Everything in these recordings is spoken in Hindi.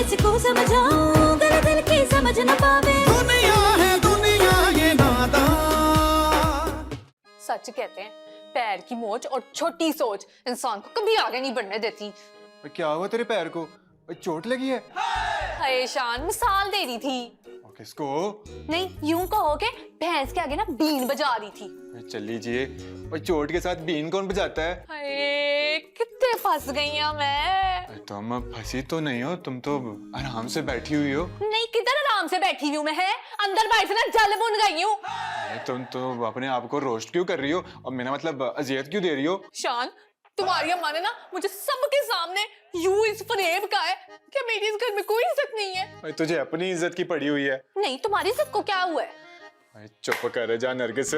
किसको समझाऊं दिल दिल की समझ न पावे। दुनिया है दुनिया ये नादान। सच कहते हैं पैर की मोच और छोटी सोच इंसान को कभी आगे नहीं बढ़ने देती। क्या हुआ तेरे पैर को? चोट लगी है? हाय शान मिसाल दे रही थी। किसको? नहीं यूं कहो कि भैंस के आगे ना बीन बजा रही थी। चल लीजिए। चोट के साथ बीन कौन बजाता है? हाय कितने फंस गई हूं मैं। तुम फंसी तो नहीं हो, तुम तो आराम से बैठी हुई हो। नहीं किधर आराम से बैठी हुई हूं मैं, है अंदर बाहर से ना जल बुन गई हूं। तुम तो अपने आप को रोस्ट क्यों कर रही हो और मेरा मतलब अजियत क्यों दे रही हो? शान तुम्हारी अम्मा ने ना मुझे सबके सामने यूं इस फरेब का है कि मेरी इस घर में कोई इज्जत नहीं है। तुझे अपनी इज्जत की पड़ी हुई है। नहीं तुम्हारी इज्जत को क्या हुआ है? चुप कर जा नरगिस,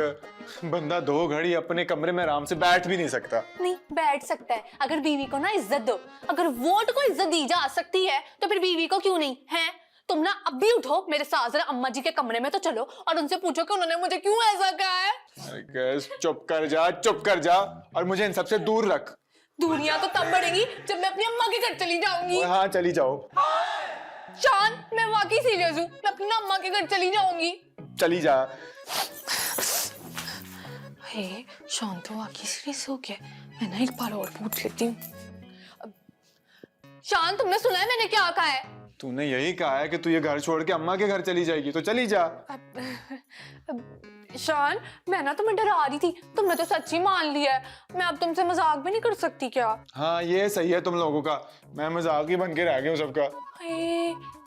बंदा 2 घड़ी अपने कमरे में आराम से बैठ भी नहीं सकता। नहीं बैठ सकता है अगर बीवी को ना इज्जत दो। अगर वोट को इज्जत दी जा सकती है तो फिर बीवी को क्यों नहीं है? तुम ना अब भी उठो मेरे साथ जरा अम्मा जी के कमरे में तो चलो और उनसे पूछो कि उन्होंने मुझे क्यों ऐसा कहा है। चुप कर जा और मुझे इन सबसे दूर रख। दूरियां तो तब बढ़ेंगी जब मैं अपनी अम्मा के घर चली जाऊंगी। हाँ चली जाओ। शान मैं वाकई सीरियस हूँ, मैं अपनी अम्मा के घर चली जाऊंगी। चली जा। हे शान तो वाकई सीरियस हो गया। मैं ना एक बार और पूछ लेती हूँ। शान तुमने सुना है मैंने क्या कहा है? तूने यही कहा है कि तू ये घर छोड़ के अम्मा के घर चली जाएगी, तो चली जा। शान मैं ना तुम्हें डरा रही थी, तुमने तो सच्ची मान लिया है। मैं अब तुमसे मजाक भी नहीं कर सकती क्या? हाँ ये सही है तुम लोगों का, मैं मजाक ही बन के रह गया हूँ सबका।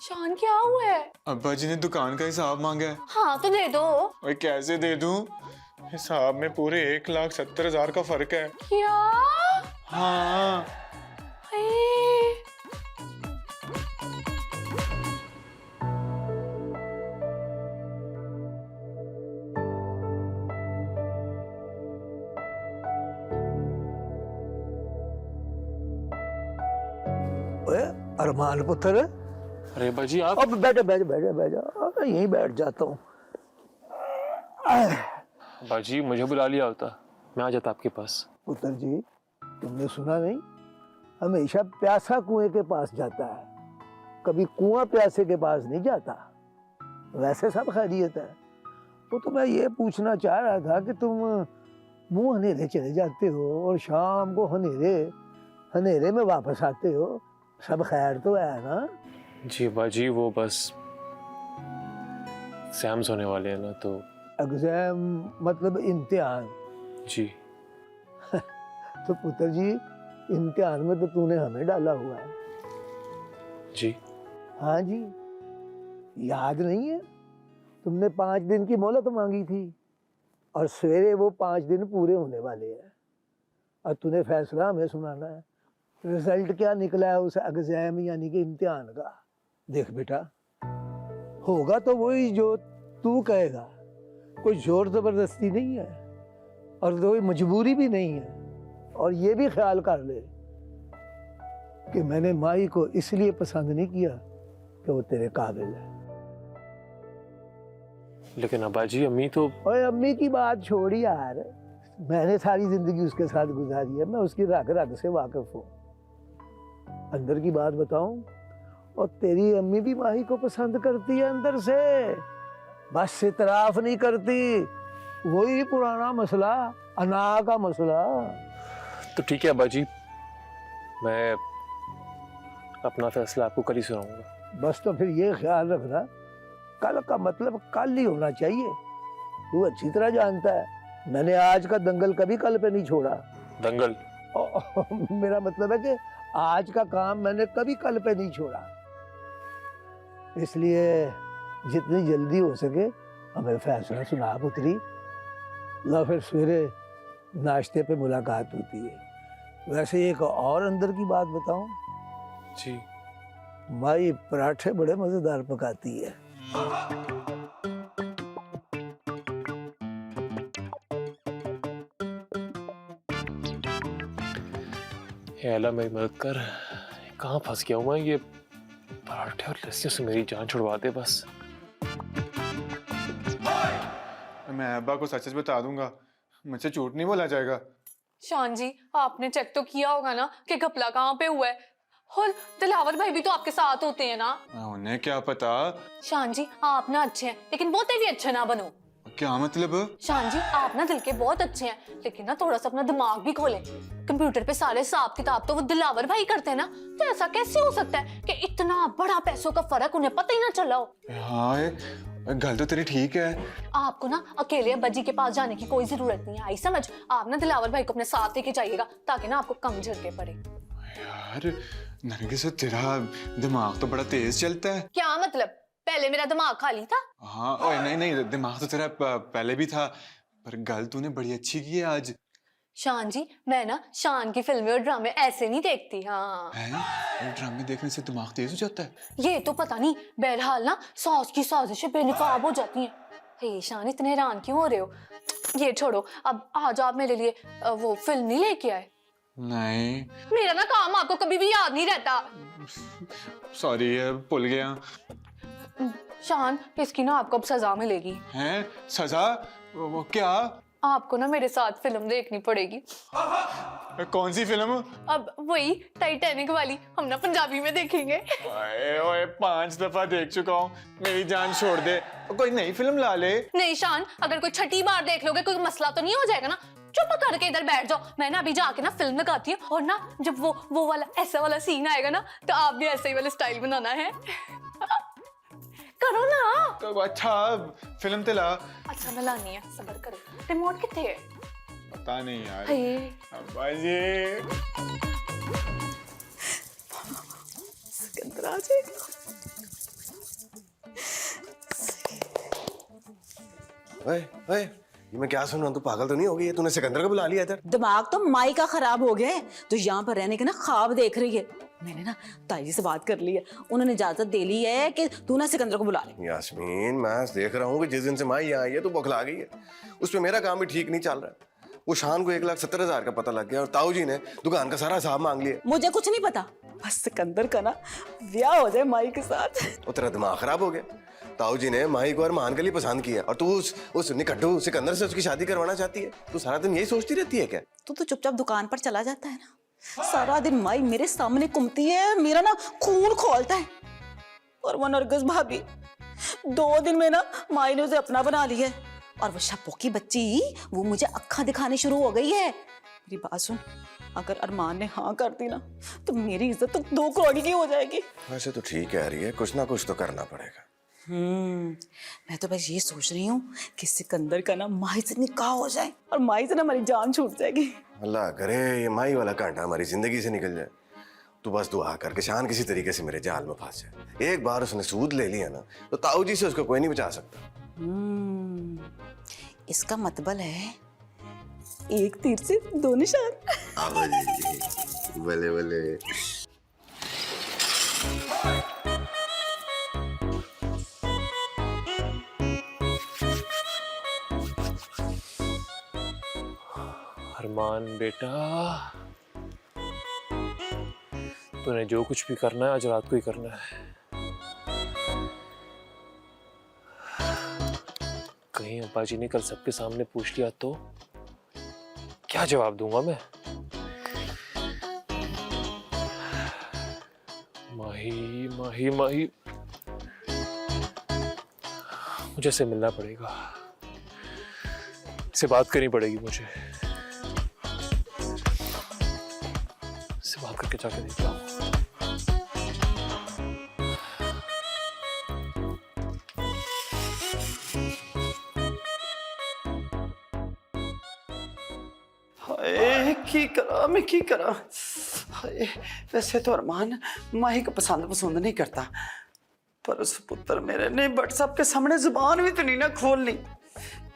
शान क्या हुआ है? अब्बा जी ने दुकान का हिसाब मांगा है। हाँ तो दे दो। और कैसे दे दूं? हिसाब में पूरे 1,70,000 का फर्क है। क्या? हाँ अरमान पुत्र। अरे बाजी आप। अब बैठ यहीं बैठ जाता हूँ। बाजी मुझे बुला लिया होता, मैं आ जाता आपके पास। पुत्र जी तुमने सुना नहीं, हमेशा प्यासा कुएं के पास जाता है, कभी कुआं प्यासे के पास नहीं जाता। वैसे सब खैरियत है। वो तो मैं ये पूछना चाह रहा था कि तुम मुंह हनेरे चले जाते हो और शाम को हनेरे में वापस आते हो, सब खैर तो है ना? जी बाजी वो बस एग्जाम्स होने वाले हैं ना, तो। एग्जाम मतलब इम्तिहान? जी। तो पुत्र जी इम्तिहान में तो तूने हमें डाला हुआ है। जी हाँ जी, याद नहीं है? तुमने 5 दिन की मोहलत मांगी थी और सवेरे वो 5 दिन पूरे होने वाले हैं और तूने फैसला हमें सुनाना है। रिजल्ट क्या निकला है उस एग्जाम यानी कि इम्तिहान का? देख बेटा, होगा तो वही जो तू कहेगा, कोई जोर जबरदस्ती नहीं है और कोई मजबूरी भी नहीं है। और ये भी ख्याल कर ले कि मैंने माई को इसलिए पसंद नहीं किया कि वो तेरे काबिल है। लेकिन अब्बा जी अम्मी तो। ओए अम्मी की बात छोड़ यार, मैंने सारी जिंदगी उसके साथ गुजारी है, मैं उसकी रग रग से वाकिफ हूँ। अंदर की बात बताऊं, और तेरी अम्मी भी माही को पसंद करती है अंदर से, बस इतराफ नहीं करती। वही पुराना मसला, अना का मसला। तो ठीक है अब्बा जी, मैं अपना फैसला आपको कल ही सुनाऊंगा। बस तो फिर ये ख्याल रखना, कल का मतलब कल ही होना चाहिए। तू अच्छी तरह जानता है मैंने आज का दंगल कभी कल पे नहीं छोड़ा। दंगल? मेरा मतलब है कि आज का काम मैंने कभी कल पे नहीं छोड़ा। इसलिए जितनी जल्दी हो सके हमें फैसला सुना पुत्री, ला फिर सवेरे नाश्ते पे मुलाकात होती है। वैसे एक और अंदर की बात बताऊं? जी। माई पराठे बड़े मजेदार पकाती है। हे अल्लाह मेरी मदद कर, कहाँ फंस गया हूँ मैं? ये पराठे और लस्सियों से मेरी जान छुड़वा दे बस। मैं अब्बा को सच सच बता दूंगा, मुझसे झूठ नहीं बोला जाएगा। शान जी आपने चेक तो किया होगा ना कि घपला कहाँ पे हुआ है? और दिलावर भाई भी तो आपके साथ होते हैं ना। उन्हें क्या पता। शान जी आप ना अच्छे हैं लेकिन बहुते भी अच्छे ना बनो। क्या मतलब? शान जी आप ना दिल के बहुत अच्छे हैं लेकिन ना थोड़ा सा अपना दिमाग भी खोलें। कंप्यूटर पे सारे हिसाब किताब तो वो दिलावर भाई करते हैं ना, तो ऐसा कैसे हो सकता है कि इतना बड़ा पैसों का फर्क उन्हें पता ही ना चला हो। हाँ गल तो तेरी ठीक है। आपको ना अकेले अब्बा जी के पास जाने की कोई जरूरत नहीं है, आई समझ। आप ना दिलावर भाई को अपने साथ लेके जाइएगा ताकि ना आपको कम झटके पड़े। यार नरगिस तेरा दिमाग तो बड़ा तेज चलता है। क्या मतलब? पहले मेरा दिमाग खाली था। हाँ ओए नहीं दिमाग तो तेरा पहले भी था, पर गल तूने बड़ी अच्छी की है आज। शान जी मैं ना शान की फिल्में और ड्रामे ऐसे नहीं देखती। हाँ हैं? ड्रामे देखने से दिमाग तेज हो जाता है? ये तो पता नहीं, बहरहाल ना सास की साजिशें बेनकाब हो जाती हैं। हे शान इतने हैरान क्यों हो रहे हो? ये छोड़ो, अब आज आप मेरे लिए वो फिल्म नहीं लेके आए? नहीं। मेरा ना काम आपको कभी भी याद नहीं रहता। सॉरी भूल गया। शान इसकी ना आपको अब सजा मिलेगी। हैं? सजा? वो क्या? आपको ना मेरे साथ फिल्म देखनी पड़ेगी। कौन सी फिल्म? अब वही टाइटैनिक वाली, हम ना पंजाबी में देखेंगे। ओए 5 दफा देख चुका हूँ, मेरी जान छोड़ दे, कोई नई फिल्म ला ले। नहीं शान, अगर कोई छठी बार देख लोगे कोई मसला तो नहीं हो जाएगा ना? चुप करके इधर बैठ जाओ, मैं ना अभी जाके ना फिल्म लगाती हूँ, और ना जब वो वाला ऐसा वाला सीन आएगा ना तो आप भी ऐसे ही वाले स्टाइल बनाना है। करो ना। तो अच्छा फिल्म ते ला। अच्छा मैं लानी है, सब्र करो। रिमोट कितने है? पता नहीं यार। अब्बा जी सिकंदर आ जाएगा। ओए ओए ये मैं क्या सुन रहा हूँ? तू पागल तो नहीं हो गई है? तूने सिकंदर को बुला लिया इधर? दिमाग तो माई का खराब हो गया है, तो यहाँ पर रहने के ना ख्वाब देख रही है। मैंने ना ताई जी से बात कर ली है, उन्होंने इजाजत दे ली है कि तू ना सिकंदर को बुला ले। यास्मीन मैं देख रहा हूँ कि जिस दिन से माई यहाँ आई है तू बौखला गई है। उस पे मेरा काम भी ठीक नहीं चल रहा है। वो शान को 1,70,000 का पता लग गया और ताऊ जी ने दुकान का सारा हिसाब मांग लिया। मुझे कुछ नहीं पता, बस सिकंदर का ना ब्याह हो जाए माई के साथ। वो तेरा दिमाग खराब हो गया। ताऊ जी ने माही को अरमान के लिए पसंद किया और तू उस निकट्टू सिकंदर से उसकी शादी करवाना चाहती है। तू सारा दिन यही सोचती रहती है क्या? तू तो चुपचाप दुकान पर चला जाता है ना, सारा दिन माई मेरे सामने घूमती है, मेरा ना खून खोलता है। और वो नरगिस भाभी 2 दिन में ना माई ने उसे अपना बना लिया है, और वो शप्पो की बच्ची वो मुझे अक्खा दिखाने शुरू हो गई है। मेरी बात सुन, अगर अरमान ने हाँ कर दी ना तो मेरी इज्जत तो 2 करोड़ की हो जाएगी। वैसे तो ठीक कह रही है, कुछ ना कुछ तो करना पड़ेगा। मैं तो बस ये सोच रही हूँ कि सिकंदर का ना माई से निकाह हो जाए और माई से ना हमारी जान छूट जाएगी। अल्लाह करे ये माई वाला कांटा हमारी जिंदगी से निकल जाए। तू बस दुआ करके शान किसी तरीके से मेरे जाल में फंस जाए। एक बार उसने सूद ले लिया ना तो ताऊ जी से उसको कोई नहीं बचा सकता। इसका मतलब है एक तीर से 2 निशान। बले बले। अरमान बेटा, तूने जो कुछ भी करना है आज रात को ही करना है। कहीं अब्बा जी ने कल सबके सामने पूछ लिया तो क्या जवाब दूंगा मैं? माही माही माही, मुझे से मिलना पड़ेगा, इससे बात करनी पड़ेगी मुझे। इससे बात करके जाके देखता हूँ। हाय की करा मैं की करा। हाय वैसे तो अरमान माही को पसंद नहीं करता, पर उस पुत्र मेरे ने व्हाट्सएप के सामने जुबान भी तो नहीं ना खोलनी।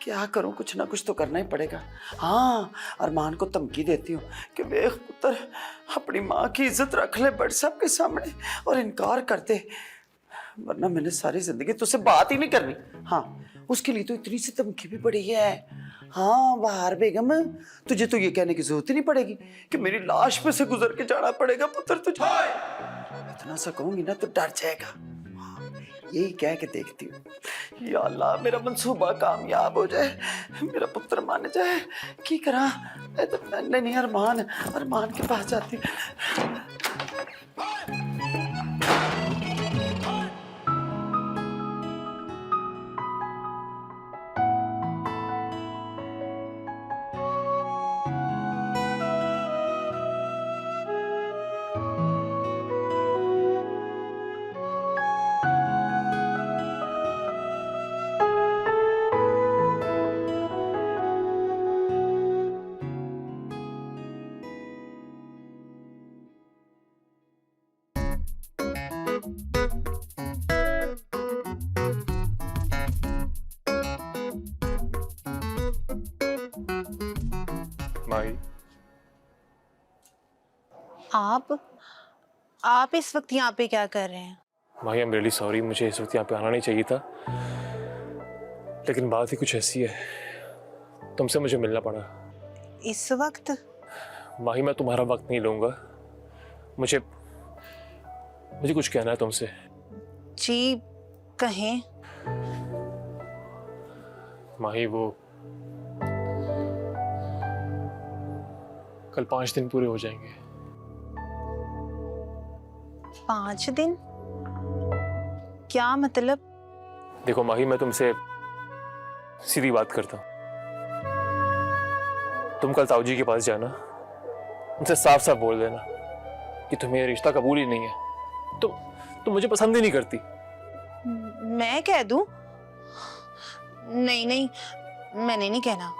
क्या करूं, कुछ ना कुछ तो करना ही पड़ेगा। हाँ अरमान को धमकी देती हूँ कि देख पुत्र अपनी माँ की इज्जत रख ले व्हाट्सएप के सामने और इनकार कर दे, वरना मैंने सारी जिंदगी तुझसे बात ही नहीं करनी। हाँ उसके लिए तो इतनी सी धमकी भी पड़ी है। हाँ बाहर बेगम तुझे तो ये कहने की जरूरत ही नहीं पड़ेगी कि मेरी लाश पे से गुजर के जाना पड़ेगा पुत्र तुझे। इतना सा कहूंगी ना तो डर जाएगा। यही कह के देखती हूँ या अल्लाह मेरा मंसूबा कामयाब हो जाए, मेरा पुत्र मान जाए। की करा नहीं अरमान के पास जाती। माही, आप इस वक्त यहाँ पे क्या कर रहे हैं? माही आई एम रियली सॉरी, मुझे इस वक्त यहाँ पे आना नहीं चाहिए था, लेकिन बात ही कुछ ऐसी है, तुमसे मुझे मिलना पड़ा। इस वक्त? माही मैं तुम्हारा वक्त नहीं लूंगा, मुझे कुछ कहना है तुमसे। जी कहें। माही वो कल 5 दिन पूरे हो जाएंगे। 5 दिन? क्या मतलब? देखो माही, मैं तुमसे सीधी बात करता हूँ, तुम कल ताऊ जी के पास जाना, उनसे साफ साफ बोल देना कि तुम्हें ये रिश्ता कबूल ही नहीं है, तुम मुझे पसंद ही नहीं करती। मैं कह दूं? नहीं नहीं, मैंने नहीं कहना।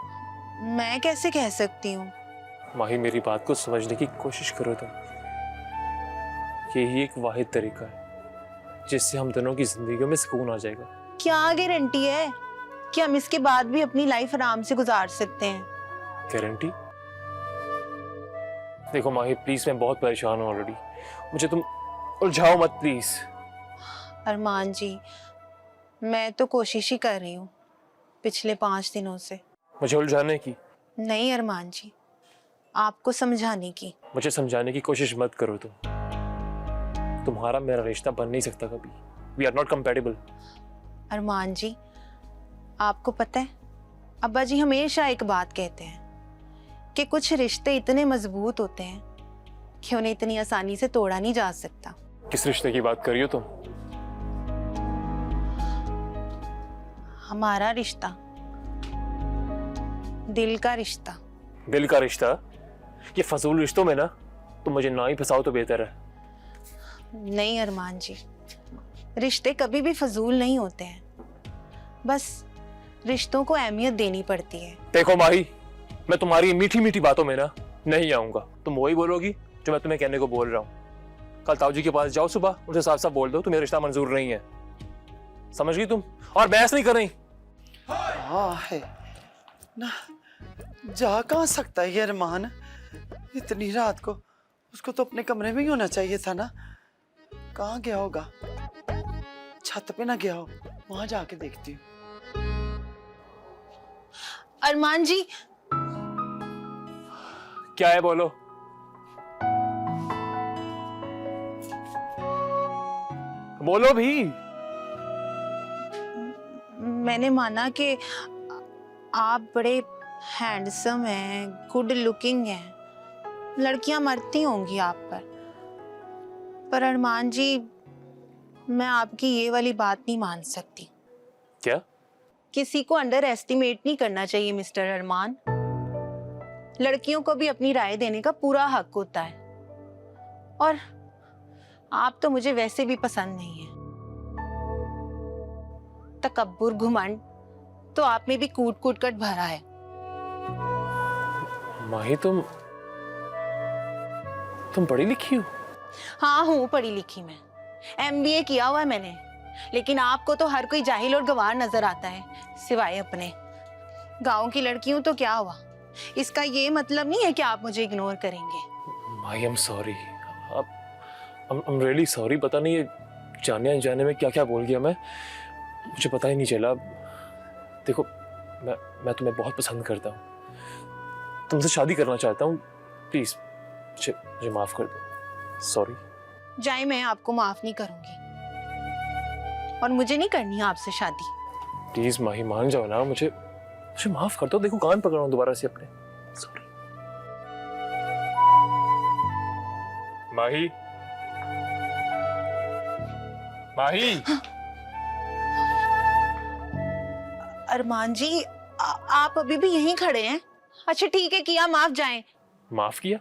मैं कैसे कह सकती हूँ? माही मेरी बात को समझने की कोशिश करो तुम, यही एक वाहिद तरीका है जिससे हम दोनों की जिंदगियों में सुकून आ जाएगा। क्या गारंटी है कि हम इसके बाद भी अपनी लाइफ आराम से गुजार सकते हैं? गारंटी? देखो माही प्लीज, मैं बहुत परेशान हूँ ऑलरेडी, मुझे तुम उलझाओ मत प्लीज। अरमान जी, मैं तो कोशिश ही कर रही हूँ पिछले 5 दिनों से। मुझे उलझाने की? नहीं अरमान जी, आपको समझाने की। मुझे समझाने की कोशिश मत करो तुम, तुम्हारा मेरा रिश्ता बन नहीं सकता कभी, वी आर नॉट कंपैटिबल। अरमान जी, आपको पता है अब्बा जी हमेशा एक बात कहते हैं कि कुछ रिश्ते इतने मजबूत होते हैं कि उन्हें इतनी आसानी से तोड़ा नहीं जा सकता। किस रिश्ते की बात कर रही हो तुम? हमारा रिश्ता, दिल का रिश्ता। दिल का रिश्ता? ये फजूल रिश्तों में ना तुम मुझे ना ही फंसाओ तो बेहतर है। नहीं अरमान जी, रिश्ते कभी भी फजूल नहीं होते हैं, बस रिश्तों को अहमियत देनी पड़ती है। देखो माही, मैं तुम्हारी मीठी मीठी बातों में ना नहीं आऊंगा, तुम वही बोलोगी जो मैं तुम्हें कहने को बोल रहा हूँ। कल ताऊ जी के पास जाओ, सुबह उनसे साफ साफ बोल दो तुम्हें रिश्ता मंजूर नहीं है, समझ गई तुम? और बहस नहीं कर रही। हाँ है ना, जा कहाँ सकता है ये अरमान इतनी रात को? उसको तो अपने कमरे में ही होना चाहिए था ना, कहाँ गया होगा? छत पे ना गया हो, वहां जाके देखती हूँ। अरमान जी। क्या है बोलो? बोलो भी। मैंने माना कि आप बड़े हैंडसम हैं, गुड लुकिंग हैं, लड़कियां मरती होंगी आप पर अरमान जी मैं आपकी ये वाली बात नहीं मान सकती। क्या? किसी को अंडर एस्टिमेट नहीं करना चाहिए मिस्टर अरमान। लड़कियों को भी अपनी राय देने का पूरा हक होता है, और आप तो मुझे वैसे भी पसंद नहीं है। तकब्बुर, घुमंड तो आप में भी कूट कूट कर भरा है। माही तुम पढ़ी लिखी हो? हाँ हूँ पढ़ी लिखी, मैं MBA किया हुआ है मैंने, लेकिन आपको तो हर कोई जाहिल और गवार नजर आता है सिवाय अपने। गांव की लड़की हूं तो क्या हुआ, इसका ये मतलब नहीं है कि आप मुझे इग्नोर करेंगे। Mahi I am sorry, I am really sorry, पता नहीं ये जाने अनजाने में क्या क्या बोल गया मैं, मुझे पता ही नहीं चला। देखो मैं तुम्हें बहुत पसंद करता हूँ, तुमसे शादी करना चाहता हूँ, प्लीज मुझे माफ कर दो, सॉरी। जाए, मैं आपको माफ नहीं करूंगी और मुझे नहीं करनी है आपसे शादी। प्लीज माही मान जाओ ना, मुझे माफ कर दो। देखो कान पकड़ रहा हूं दोबारा से अपने, सॉरी। माही, माही। अरमान जी आप अभी भी यहीं खड़े हैं? अच्छा ठीक है, किया माफ, जाएं। माफ किया?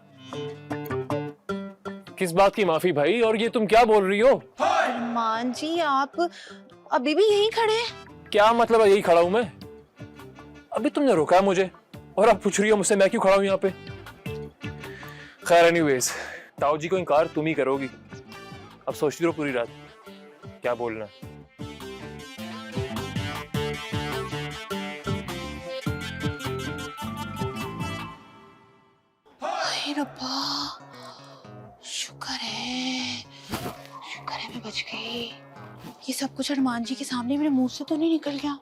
किस बात की माफी भाई, और ये तुम क्या बोल रही हो? अरमान जी आप अभी भी यहीं खड़े हैं? क्या मतलब है यही खड़ा हूं मैं? अभी तुमने रोका है मुझे और अब पूछ रही हो मुझसे मैं क्यों खड़ा हूं यहाँ पे? खैर एनीवेज, ताऊ जी को इनकार तुम ही करोगी, अब सोचती रहो पूरी रात क्या बोलना। हाय रब्बा, शुक्र है मैं बच गई। ये सब कुछ अरमान जी के सामने मेरे मुंह से तो नहीं निकल गया।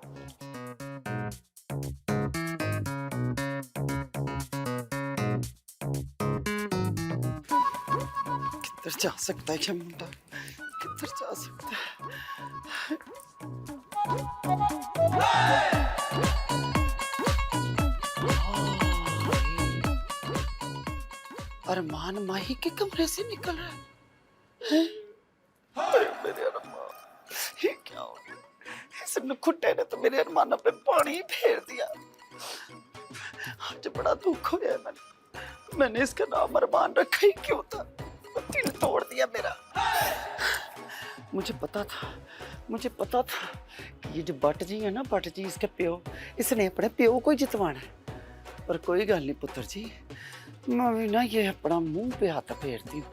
किधर जा सकता है क्या मुंडा, किधर जा सकता है। अरमान माही के कमरे से निकल रहा है। मेरे अरमान, ये क्या हो गया? इस नखुट्टे ने तो मेरे अरमान पे पानी फेर दिया। आज बड़ा दुख होया है मैंने इसका नाम अरमान रखा ही क्यों था? दिल तोड़ दिया मेरा। मुझे पता था कि ये जो भट्ट जी है ना, भट्ट जी इसके प्यो, इसने अपने प्यो को ही जितवाना है। पर कोई गल नहीं पुत्र जी, मैं भी ना ये अपना मुंह पे हाथ फेरती हूँ,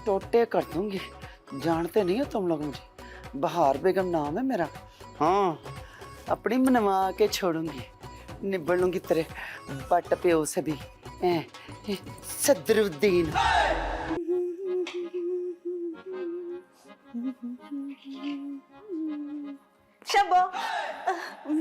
टोटे कर दूंगी। जानते नहीं हो तुम लोग मुझे, बहार बेगम नाम है मेरा। हाँ, अपनी मनवा के छोड़ूंगी, निबड़ लूंगी तेरे बट प्यो से भी। सदरुद्दीन। शबो,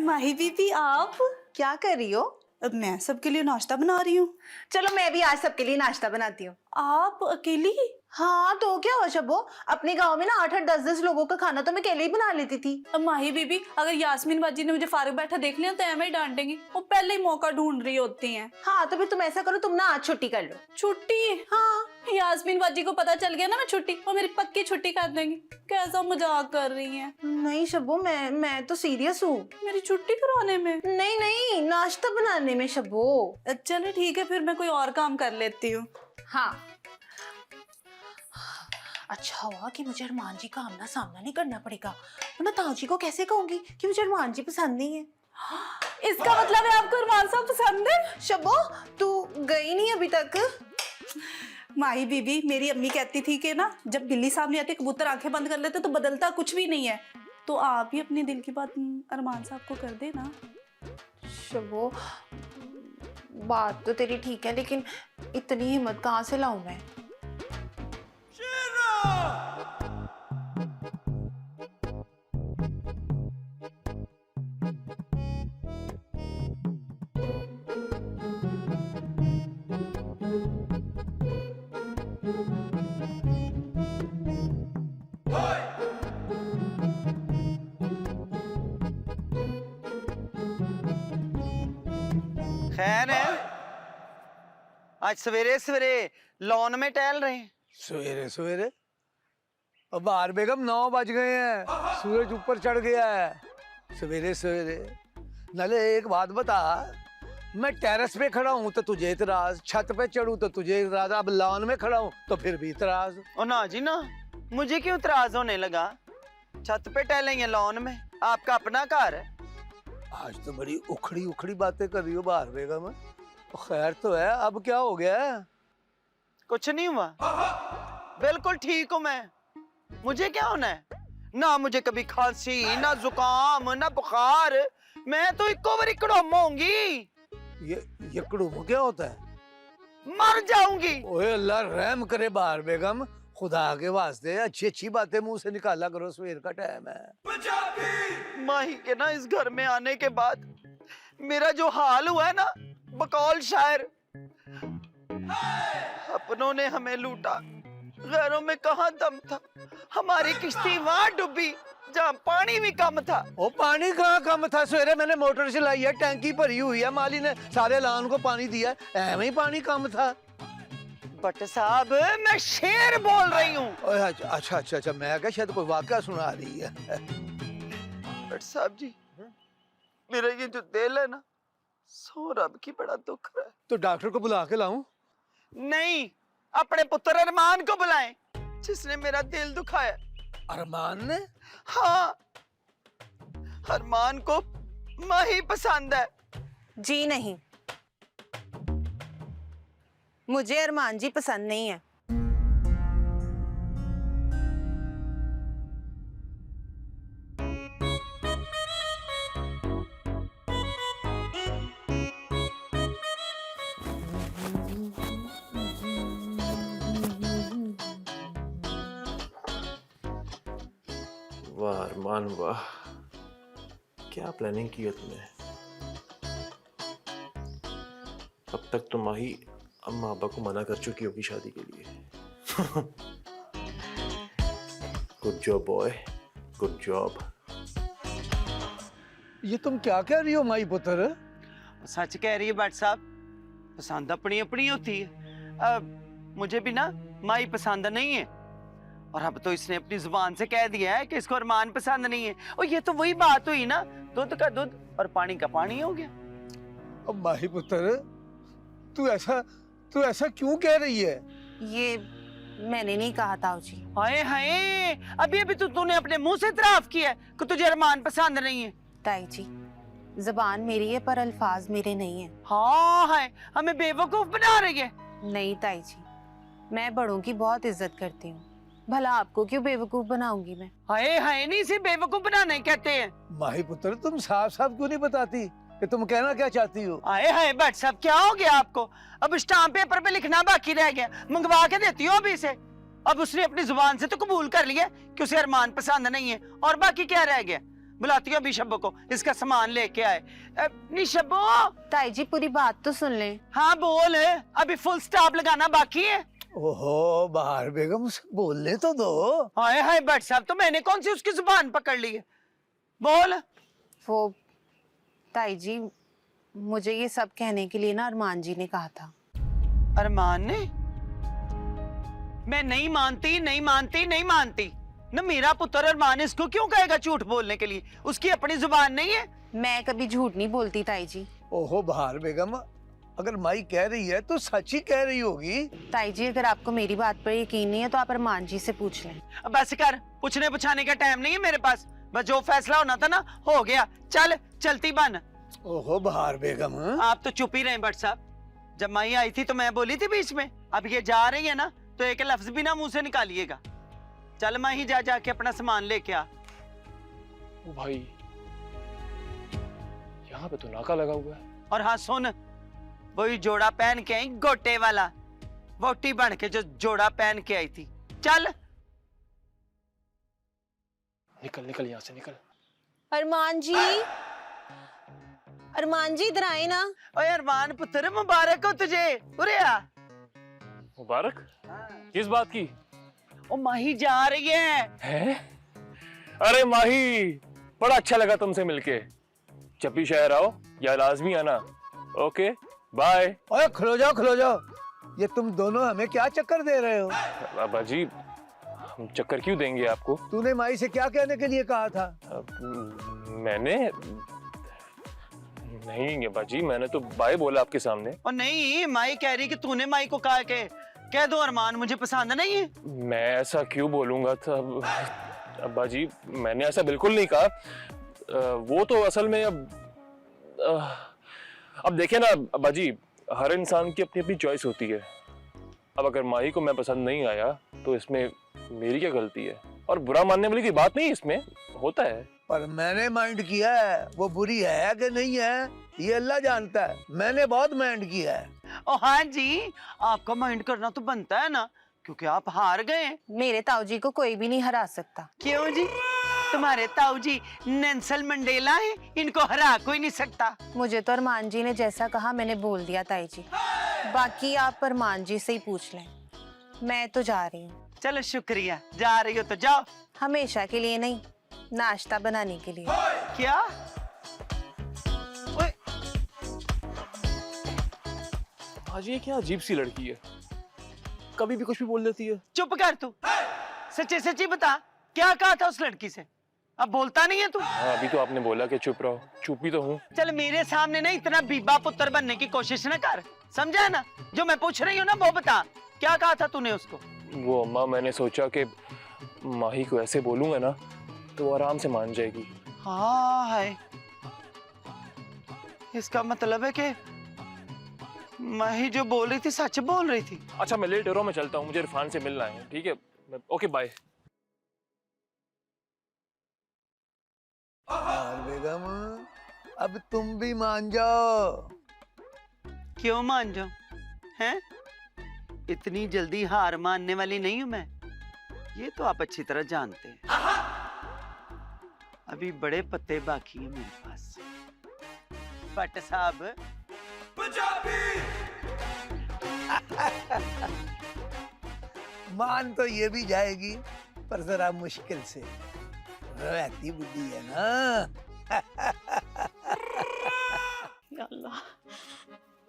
माही बीबी आप क्या कर रही हो? अब मैं सबके लिए नाश्ता बना रही हूँ। चलो मैं भी आज सबके लिए नाश्ता बनाती हूँ। आप अकेली? हाँ तो क्या हो शबो, अपने गांव में ना 8-8 10-10 लोगों का खाना तो मैं अकेले ही बना लेती थी। अब माही बीबी, अगर यास्मीन बाजी ने मुझे फारूक बैठा देख लिया तो ऐਵੇਂ ही डांटेंगी, वो पहले ही मौका ढूंढ रही होती हैं। हाँ तो फिर तुम ऐसा करो, तुम ना आज छुट्टी कर लो। छुट्टी? हाँ, यास्मीन बाजी को पता चल गया ना मैं छुट्टी, वो मेरी पक्की छुट्टी कर देंगी। कैसा मजाक कर रही है? नहीं शबो, मैं तो सीरियस हूँ। मेरी छुट्टी कराने में? नहीं, नाश्ता बनाने में शबो। चलो ठीक है, फिर मैं कोई और काम कर लेती हूँ। हाँ अच्छा हुआ कि मुझे अरमान जी का आमना सामना नहीं करना पड़ेगा, वरना ताऊ जी को कैसे कहूंगी कि मुझे अरमान जी पसंद नहीं है। इसका मतलब है आपको अरमान साहब पसंद है? शबो तू गई नहीं अभी तक? माही बीबी, मेरी अम्मी कहती थी कि ना जब बिल्ली सामने आती कबूतर आंखें बंद कर लेते तो बदलता कुछ भी नहीं है। तो आप ही अपने दिल की बात अरमान साहब को कर देना। शबो बात तो तेरी ठीक है, लेकिन इतनी हिम्मत कहाँ से लाऊं मैं? खैर है, आज सवेरे सवेरे लॉन में टहल रहे हैं। सवेरे सवेरे? अब बाहर बेगम 9 बज गए हैं, सूरज ऊपर चढ़ गया है। सवेरे सवेरे नाले एक बात बता, मैं टेरेस पे खड़ा हूँ तो तुझे इतराज, छत पे चढ़ूँ तो तुझे इतराज, अब लॉन में खड़ा हूँ तो फिर भी इतराज। ओ ना जी ना, मुझे क्यों इतराज होने लगा? छत पे टहलेंगे लॉन में, आपका अपना घर है। आज तो बड़ी उखड़ी उखड़ी बातें कर रही हो बाहर बेगम। खैर तो है, अब क्या हो गया? कुछ नहीं हुआ, बिल्कुल ठीक हूँ मैं। मुझे क्या होना है? ना मुझे कभी खांसी, ना जुकाम, ना बुखार। मैं तो इको बारी कड़ोम होंगी। ये कड़ूम क्या होता है? मर जाऊंगी। ओए अल्लाह रहम करे बाहर बेगम, खुदा के वास्ते अच्छी अच्छी बातें मुंह से निकाला करो, सवेर का टाइम है। माही के ना इस घर में आने के बाद मेरा जो हाल हुआ है ना, बकौल शायर। अपनों ने हमें लूटा, गैरों में कहाँ दम था। हमारी किश्ती वहां डूबी जहाँ पानी भी कम था। ओ पानी कहाँ कम था? सवेरे मैंने मोटर चलाई है, टैंकी भरी हुई है, माली ने सारे लान को पानी दिया, ऐਵੇਂ ही पानी कम था। बट साहब मैं शेर बोल रही हूँ। अच्छा, मैं क्या शायद कोई वाकया सुना रही है। बट साहब जी, मेरा ये जो दिल है ना, सो रब की बड़ा दुख रहा है। तो डॉक्टर को बुला के लाऊं? नहीं, अपने पुत्र अरमान को बुलाएं, जिसने मेरा दिल दुखाया। अरमान ने? हाँ, अरमान को माही पसंद है। जी नहीं, मुझे अरमान जी पसंद नहीं है। वाह अरमान वाह, क्या प्लानिंग की है तुमने। अब तक तो माही अम्मा अब्बा को मना कर चुकी होगी शादी के लिए। Good job boy, good job. ये तुम क्या कह रही हो माई पुत्र? सच कह रही है भट्ट साहब, पसंद अपनी अपनी होती है। मुझे भी ना माई पसंद नहीं है, और अब तो इसने अपनी जुबान से कह दिया है कि इसको अरमान पसंद नहीं है। और ये तो वही बात हुई ना, दूध का दूध और पानी का पानी हो गया। अब माही पुत्र, तू ऐसा क्यों कह रही है? ये मैंने नहीं कहा ताऊ जी। हाय हाय, अभी अभी तो तूने अपने मुंह से इतराफ किया है कि तुझे अरमान पसंद नहीं है। ताई जी, जबान मेरी है पर अल्फाज मेरे नहीं है। हाँ है, हमें बेवकूफ बना रही है। नहीं ताई जी, मैं बड़ों की बहुत इज्जत करती हूँ, भला आपको क्यों बेवकूफ बनाऊंगी मैं? हाय हाय, नहीं इसे बेवकूफ बनाने कहते हैं। माही पुत्र, तुम साफ साफ क्यों नहीं बताती कि तुम कहना क्या चाहती हो? हाय हाय भट्ट साहब, क्या हो गया आपको? अब स्टाम्प पेपर पे लिखना बाकी रह गया, मंगवा के देती हो अभी इसे। अब उसने अपनी जुबान से तो कबूल कर लिया कि उसे अरमान पसंद नहीं है, और बाकी क्या रह गया? बुलाती हो अभी शब्बो को, इसका सामान लेके आए। नहीं शब्बो। ताई जी पूरी बात तो सुन ले। हाँ बोल, अभी फुल स्टॉप लगाना बाकी है। ओहो बाहर बेगम, उसे बोलने तो दो। हाय हाय भट्ट साहब, तो मैंने कौन सी उसकी जुबान पकड़ ली है? बोल। वो ताई जी, मुझे ये सब कहने के लिए ना अरमान जी ने कहा था। अरमान ने? मैं नहीं मानती नहीं मानती नहीं मानती न, मेरा पुत्र अरमान इसको क्यों कहेगा झूठ बोलने के लिए? उसकी अपनी जुबान नहीं है। मैं कभी झूठ नहीं बोलती ताई जी। ओहो बाहर बेगम, अगर माई कह रही है तो सच ही कह रही होगी। ताई जी, अगर आपको मेरी बात पर यकीन नहीं है तो आप अरमान जी से पूछ लें। अब बस कर, पूछने पुछाने का टाइम नहीं है मेरे पास। बस जो फैसला होना था ना हो गया, चल चलती बन। ओहो बाहर बेगम, आप तो चुप ही रहे भट्ट साहब। जब माई आई थी तो मैं बोली थी बीच में, अब ये जा रही है ना तो एक लफ्ज भी ना मुंह से निकालिएगा। चल माही, जा जाके अपना सामान लेके आ। ओ भाई, यहाँ पे तो नाका लगा हुआ है। और हाँ सुन, वही जोड़ा पहन के आई, गोटे वाला, वोटी बन के जो जोड़ा पहन के आई थी। चल निकल निकल यहाँ से निकल। अरमान जी, अरमान जी इधर आए ना। ओए अरमान पुत्र, मुबारक हो तुझे। उरे आ। मुबारक? किस बात की? ओ माही जा रही है। अरे माही, बड़ा अच्छा लगा तुमसे मिलके। जब भी शहर आओ या लाजमी आना। Okay bye. ओए खलो जाओ, ये तुम दोनों हमें क्या चक्कर दे रहे हो? अब्बा जी, हम चक्कर क्यों देंगे आपको? तूने माई से क्या कहने के लिए कहा था? मैंने नहीं अब्बा जी, मैंने तो बाय बोला आपके सामने। और नहीं, माई कह रही कि तूने माई को कहा के कह दो अरमान मुझे पसंद नहीं है। मैं ऐसा क्यों बोलूंगा था अब्बा जी, मैंने ऐसा बिल्कुल नहीं कहा। वो तो असल में अब देखे ना अब्बा जी, हर इंसान की अपनी अपनी चॉइस होती है। अब अगर माही को मैं पसंद नहीं आया तो इसमें मेरी क्या गलती है? और बुरा मानने वाली की बात नहीं, इसमें होता है। पर मैंने माइंड किया है, वो बुरी है कि नहीं है ये अल्लाह जानता है। मैंने बहुत माइंड किया है। ओ हाँ जी, आपका माइंड करना तो बनता है ना, क्योंकि आप हार गए। मेरे ताऊ जी को कोई भी नहीं हरा सकता। क्यों जी? तुम्हारे ताऊ जी नेल्सन मंडेला है, इनको हरा कोई नहीं सकता। मुझे तो अरमान जी ने जैसा कहा मैंने बोल दिया ताई जी, बाकी आप अरमान जी से ही पूछ लें। मैं तो जा रही हूँ। चलो शुक्रिया, जा रही हो तो जाओ। हमेशा के लिए नहीं, नाश्ता बनाने के लिए। क्या? ओए, आज ये क्या अजीब सी लड़की है, कभी भी कुछ भी बोल देती है। चुप कर तू, सच्ची सच्ची बता, क्या कहा था उस लड़की से? अब बोलता नहीं है तू। हाँ, अभी तो आपने बोला कि चुप रहो, चुप ही तो हूँ। चल मेरे सामने ना इतना बीबा पुत्र बनने की कोशिश न कर, समझा ना? जो मैं पूछ रही हूँ ना वो बता, क्या कहा था तूने उसको? वो अम्मा, मैंने सोचा कि माही को ऐसे बोलूंगा ना तो वो आराम से मान जाएगी। हाँ है, इसका मतलब है कि माही जो बोल रही थी सच बोल रही थी। अच्छा मैं लेट हो रहा हूँ, मैं चलता हूँ, मुझे इरफान से मिलना है। ठीक है, ओके बाय। बेगम, अब तुम भी मान जाओ। क्यों मान जाऊं? हैं? इतनी जल्दी हार मानने वाली नहीं हूं मैं, ये तो आप अच्छी तरह जानते हैं। अभी बड़े पत्ते बाकी हैं मेरे पास। भट्ट साहब मान तो ये भी जाएगी पर जरा मुश्किल से, रहती बुद्धि है ना। या अल्लाह,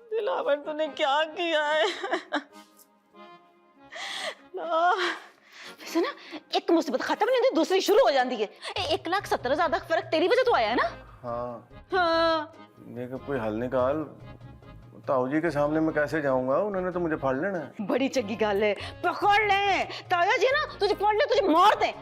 दिलावर तूने क्या किया है? वैसे ना एक मुसीबत खत्म नहीं होती दूसरी शुरू हो जाती है। 1,70,000 का फर्क तेरी वजह तो आया है ना। हाँ देखो कोई हल निकाल। ताऊ जी के सामने मैं कैसे जाऊंगा, उन्होंने तो मुझे फाड़ लेना है। बड़ी चंगी गल है, पकड़ ले ताया जी ना, तुझे पकड़ ले तुझे मार दे।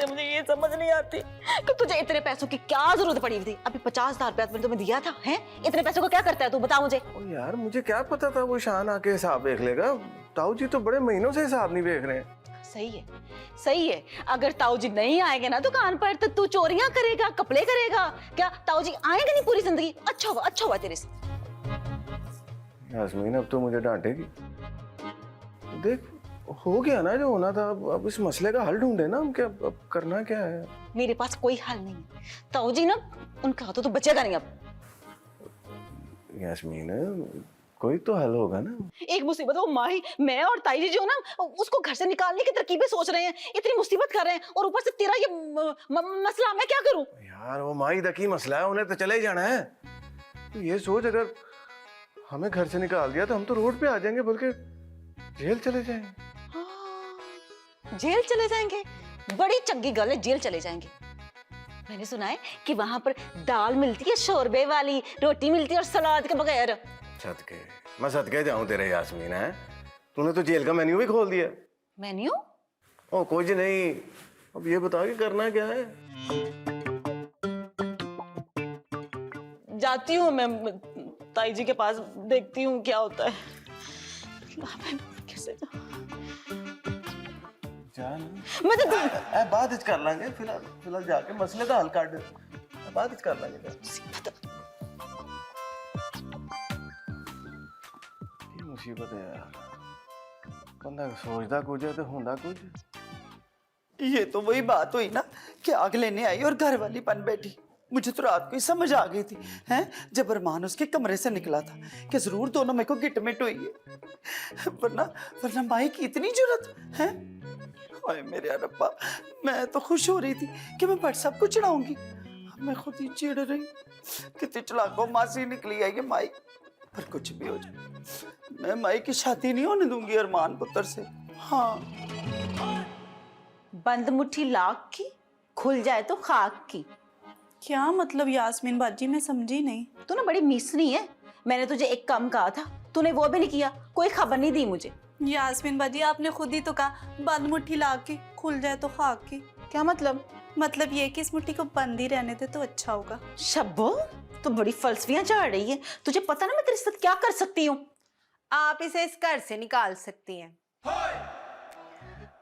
मुझे ये समझ नहीं आती कि तुझे इतने पैसों की क्या जरूरत पड़ी थी। अभी 50,000 रुपया मैंने तुम्हें दिया था, हैं? इतने पैसों को क्या करता है तू, बता मुझे। ओ यार मुझे क्या पता था वो शान आके हिसाब देख लेगा। ताऊ जी तो बड़े महीनों से हिसाब नहीं देख रहे हैं। सही है, सही है। अगर ताऊ जी नहीं आएंगे ना दुकान पर तो तू चोरियां करेगा, कपड़े करेगा क्या? ताऊ जी आएंगे नहीं पूरी जिंदगी। अच्छा हुआ तेरे से। यास्मीन अब तो मुझे डांटेगी। देख हो गया ना जो होना था, अब इस मसले का हल ढूंढे ना हम। क्या अब करना क्या है? मेरे पास कोई हल नहीं है ताऊ जी ना, उनका तो बचेगा नहीं अब। यास्मीन कोई तो हल होगा ना। एक मुसीबत वो माही, मैं और ताई जी जो ना उसको घर से निकालने की तरकीबें सोच रहे हैं, इतनी मुसीबत कर रहे हैं और ऊपर से तेरा ये मसला, मैं क्या करूं? यार वो माही तक ही मसला है, उन्हें तो चले ही जाना है। तो ये सोच अगर हमें घर से निकाल दिया तो हम तो रोड पे आ जाएंगे, बल्कि जेल चले जाएंगे। जेल चले जाएंगे? बड़ी चंगी गल है, जेल चले जाएंगे। मैंने सुना है कि वहां पर दाल मिलती है शोरबे वाली, रोटी मिलती है और सलाद के बगैर। सदके मैं सदके जाऊं तेरे यास्मीन है, तूने तो जेल का मेन्यू भी खोल दिया। मेन्यू? ओ कुछ नहीं, अब ये बता के करना क्या है? जाती हूँ मैं ताई जी के पास, देखती हूँ क्या होता है। कैसे मैं तो बाद कर लांगे, फिलहाल जाके मसले का हल काट बाद कर लांगे। ये मुसीबत है यार, बंदा सोचता कुछ है तो होंदा कुछ। ये तो वही बात हुई ना कि आग लेने आई और घर वाली बन बैठी। मुझे तो रात को ही समझ आ गई थी, हैं? जब अरमान उसके कमरे से निकला था कि जरूर दोनों मेरे को गिटमिट हुई है, वरना माई की इतनी जरूरत है। हाय मेरे रब्बा, मैं तो खुश हो रही थी कि मैं व्हाट्सएप को चढ़ाऊंगी, मैं खुद ही चिढ़ रही। कितनी चलाको मासी निकली है ये माई। पर कुछ भी हो जाए मैं माई की शादी नहीं होने दूंगी अरमान पुत्र से। हाँ, बंद मुट्ठी लाख की, खुल जाए तो खाक की। क्या मतलब यास्मीन बाजी, मैं समझी नहीं। तू ना बड़ी मिसरी है। मैंने तुझे एक काम कहा था, तूने वो भी नहीं किया, कोई खबर नहीं दी मुझे। यास्मीन बाजी आपने खुद ही तो कहा बंद मुट्ठी ला के खुल जाए तो खाक की। क्या मतलब? मतलब ये कि इस मुट्ठी को बंद ही रहने दे तो अच्छा होगा। शब्बो तो बड़ी फलसफियां झाड़ रही है। तुझे पता ना मैं तेरे साथ क्या कर सकती हूँ? आप इसे इस घर से निकाल सकती हैं।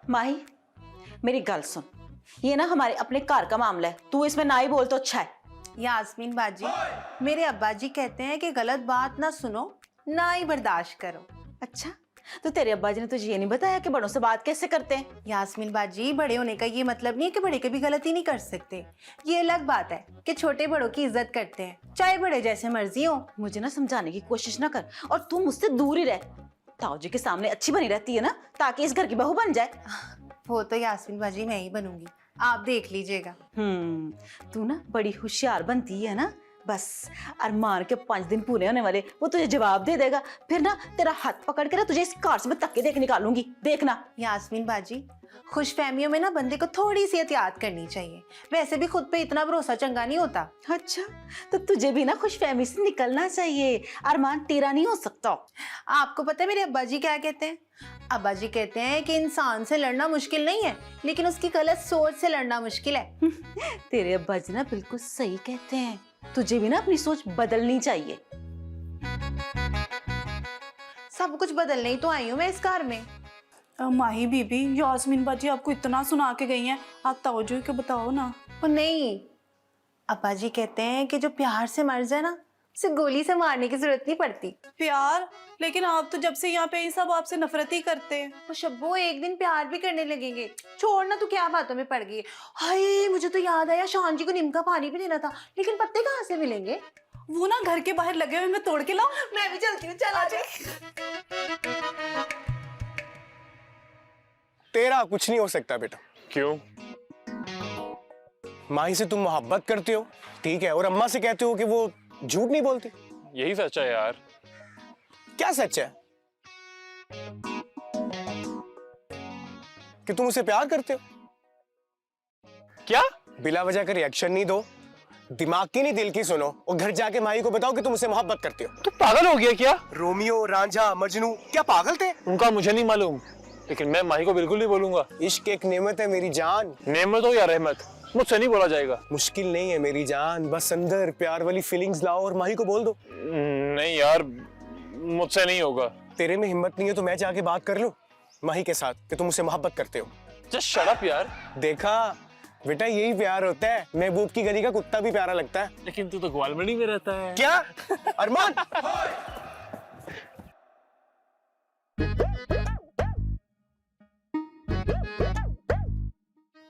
माही मेरी गल सुन, ये ना हमारे अपने घर का मामला है, तू इसमें ना ही बोल तो अच्छा है। यास्मीन बाजी, मेरे अब्बा जी कहते हैं कि गलत बात ना सुनो, ना ही बर्दाश्त करो। अच्छा, तो तेरे अब्बा जी ने तुझे ये नहीं बताया कि बड़ों से बात कैसे करते हैं? यास्मीन बाजी, बड़े होने का ये मतलब नहीं है कि बड़े कभी गलती नहीं कर सकते। ये अलग बात है कि छोटे बड़ों की इज्जत करते हैं, चाहे बड़े जैसे मर्जी हो। मुझे ना समझाने की कोशिश ना कर और तू मुझसे दूर ही रह। ताऊ जी के सामने अच्छी बनी रहती है ना, ताकि इस घर की बहू बन जाए। वो तो यास्मीन बाजी मैं ही बनूंगी, आप देख लीजिएगा। तू ना बड़ी होशियार बनती है ना। बस अरमान के 5 दिन पूरे होने वाले, वो तुझे जवाब दे देगा, फिर ना तेरा हाथ पकड़ के ना तुझे इस कार से मैं तक्के देके निकालूंगी, देखना। यास्मीन बाजी, खुशफहमियों में ना बंदे को थोड़ी सी एहतियात करनी चाहिए। वैसे भी खुद पे इतना भरोसा चंगा नहीं होता। अच्छा, तो तुझे भी ना खुशफहमी से निकलना चाहिए। अरमान तेरा नहीं हो सकता। आपको पता है मेरे अब्बा जी क्या कहते हैं? अब्बा जी कहते हैं कि इंसान से लड़ना मुश्किल नहीं है, लेकिन उसकी गलत सोच से लड़ना मुश्किल है। तेरे अब्बा जी ना बिल्कुल सही कहते हैं, तुझे भी ना अपनी सोच बदलनी चाहिए। सब कुछ बदलने ही तो आई हूँ मैं इस घर में। माही बीबी, यास्मीन बाजी आपको इतना सुना के गई हैं, आप ताऊ जी को बताओ ना। वो नहीं, अब्बा जी कहते हैं कि जो प्यार से मर जाए ना सिर्फ गोली से मारने की जरूरत नहीं पड़ती। प्यार? लेकिन आप तो जब से यहाँ पे ये सब आपसे नफरत ही करते हैं। वो शब्बो एक दिन प्यार भी करने लगेंगे। छोड़ना, तू क्या बातों में पड़ गई है। हाय, मुझे तो याद आया शान जी को नीम का पानी भी देना था, लेकिन पत्ते कहाँ से मिलेंगे? वो ना घर के बाहर लगे हुए, मैं तोड़ के लाऊं? मैं भी चलती हूँ, चल आजा। तेरा कुछ नहीं हो सकता बेटा। क्यों? माही से तुम मोहब्बत करते हो, ठीक है, और अम्मा से कहते हो कि वो झूठ नहीं बोलती। यही सच है यार। क्या सच है? कि तुम उसे प्यार करते हो? क्या? बिला वजह का रिएक्शन नहीं दो, दिमाग की नहीं दिल की सुनो, और घर जाके माही को बताओ कि तुम उसे मोहब्बत करते हो। तू पागल हो गया क्या? रोमियो, रांझा, मजनू क्या पागल थे? उनका मुझे नहीं मालूम, लेकिन मैं माही को बिल्कुल नहीं बोलूंगा। इश्क एक नेमत है मेरी जान। नेमत हो या रहमत, मुझसे नहीं बोला जाएगा। मुश्किल नहीं है मेरी जान, बस अंदर प्यार वाली फीलिंग्स लाओ और माही को बोल दो। नहीं यार, मुझसे नहीं होगा। तेरे में हिम्मत नहीं है तो मैं जाके बात कर लूं माही के साथ कि तुम उसे मोहब्बत करते हो। जस्ट शट अप यार। देखा बेटा, यही प्यार होता है। महबूब की गली का कुत्ता भी प्यारा लगता है। लेकिन तू तो ग्वालमंडी में रहता है। क्या अरमान?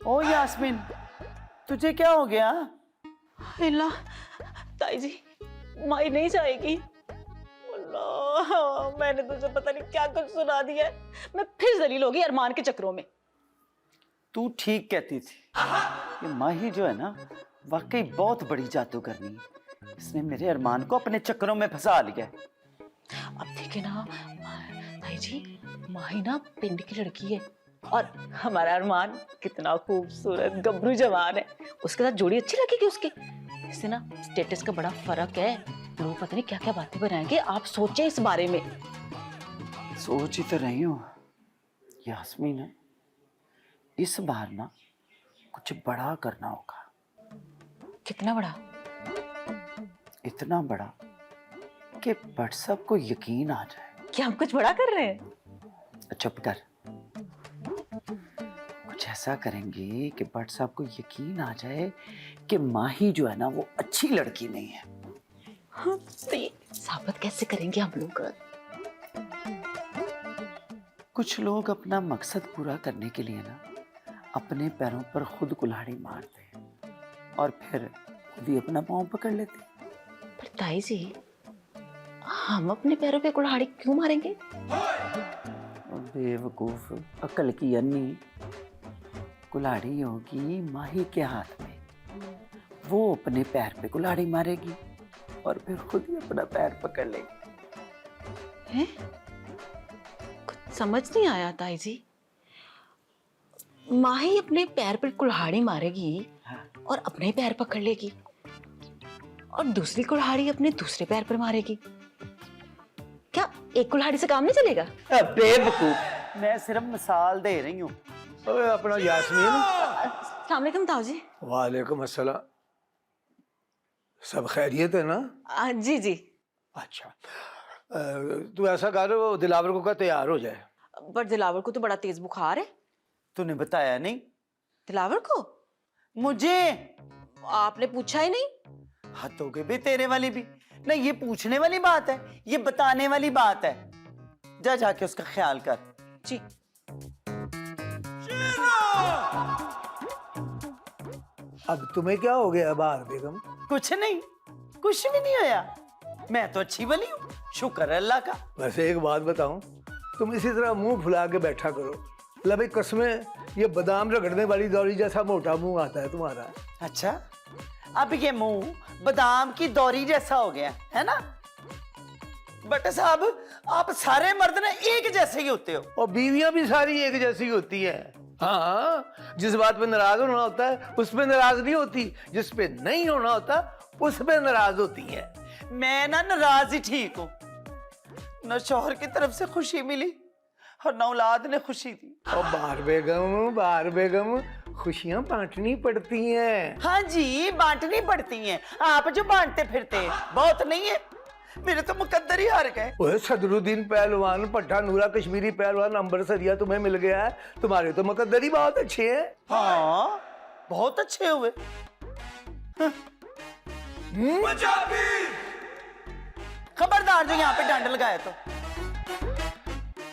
ओ यास्मीन, तुझे क्या हो गया? अल्लाह, ताई जी माई नहीं जाएगी। अल्लाह, मैंने तुझे पता नहीं क्या कुछ सुना दिया है। मैं फिर जलील होगी अरमान के चक्करों में। तू ठीक कहती थी, ये माही जो है ना वाकई बहुत बड़ी जादूगरनी है। इसने मेरे अरमान को अपने चक्करों में फंसा लिया है। अब देखे ना ताई जी, माही ना पिंड की लड़की है और हमारा अरमान कितना खूबसूरत गबरू जवान है। उसके साथ जोड़ी अच्छी लगेगी उसकी। इससे ना स्टेटस का बड़ा फर्क है। लोग पता नहीं क्या क्या बातें बनाएंगे, आप सोचें इस बारे में। सोच ही तो रही हूँ यास्मीन, इस बार ना कुछ बड़ा करना होगा। कितना बड़ा? इतना बड़ा कि व्हाट्सएप को यकीन आ जाए। क्या हम कुछ बड़ा कर रहे हैं? चुप कर। कुछ ऐसा करेंगे कि व्हाट्सएप को यकीन आ जाए कि माही जो है ना वो अच्छी लड़की नहीं है। हाँ, तो ये साबित कैसे करेंगे हम लोग? कुछ लोग अपना मकसद पूरा करने के लिए ना अपने पैरों पर खुद कुल्हाड़ी मारते हैं और फिर खुद ही अपना पाँव पकड़ लेते हैं। पर ताई जी, हम अपने पैरों पे कुल्हाड़ी क्यों मारेंगे? बेवकूफ, अकल की अन्नी। कुल्हाड़ी होगी माही के हाथ में, वो अपने पैर पे कुल्हाड़ी मारेगी और फिर खुद ही अपना पैर पकड़ लेगी। हैं? कुछ समझ नहीं आया ताई जी। माही अपने पैर पर कुल्हाड़ी मारेगी और अपने ही पैर पकड़ लेगी और दूसरी कुल्हाड़ी अपने दूसरे पैर पर मारेगी। क्या एक कुल्हाड़ी से काम नहीं चलेगा? बेवकूफ, मैं सिर्फ मिसाल दे रही हूँ। ओए अपना यास्मीन। अस्सलाम वालेकुम ताऊ जी। वालेकुम अस्सलाम। सब खैरियत है ना? जी जी। अच्छा, तू ऐसा कर, वो दिलावर को कह तैयार हो जाए। पर दिलावर को तो बड़ा तेज बुखार है। तूने बताया नहीं? दिलावर को? मुझे आपने पूछा ही नहीं। हाथों के भी तेरे वाली भी नहीं। ये पूछने वाली बात है, ये बताने वाली बात है। जा जाके उसका ख्याल कर। जी। अब तुम्हें क्या हो गया बाहर बेगम? कुछ नहीं, कुछ भी नहीं होया। मैं तो अच्छी भली हूँ, शुक्र है अल्लाह का। वैसे एक बात बताऊं, तुम इसी तरह मुंह फुला के बैठा करो। लबे कसमें ये बादाम रगड़ने वाली दौरी जैसा मोटा मुंह आता है तुम्हारा। अच्छा, अब ये मुंह बादाम की दौरी जैसा हो गया है ना? बट साहब, आप सारे मर्द ना एक जैसे ही होते हो। और बीवियां भी सारी एक जैसी होती है। हाँ, जिस बात पे नाराज होना होता है उस पे नाराज नहीं होती, जिस पे नहीं होना होता उस पे नाराज होती है। मैं ना नाराज ही ठीक हूँ। न शौहर की तरफ से खुशी मिली और न औलाद ने खुशी दी। और बाहर बेगम, खुशियां बांटनी पड़ती हैं। हाँ जी, बांटनी पड़ती हैं। आप जो बांटते फिरते हैं बहुत नहीं है। मेरे तो मुकद्दर ही हार गए। ओए सदरुद्दीन पहलवान, पट्टा नूरा कश्मीरी पहलवान, अंबर सरिया तुम्हें मिल गया है। तुम्हारे तो मुकद्दर ही बहुत अच्छे हैं। हाँ, बहुत अच्छे हुए। खबरदार जो यहाँ पे डंड लगाया तो।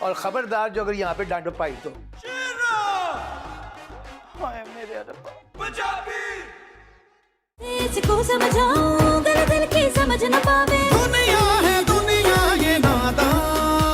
और खबरदार जो अगर यहाँ पे डांडो पाई तो। हाय मेरे रब्बा। इसको समझाऊं दिल की समझ न पावे। दुनिया है दुनिया ये नादान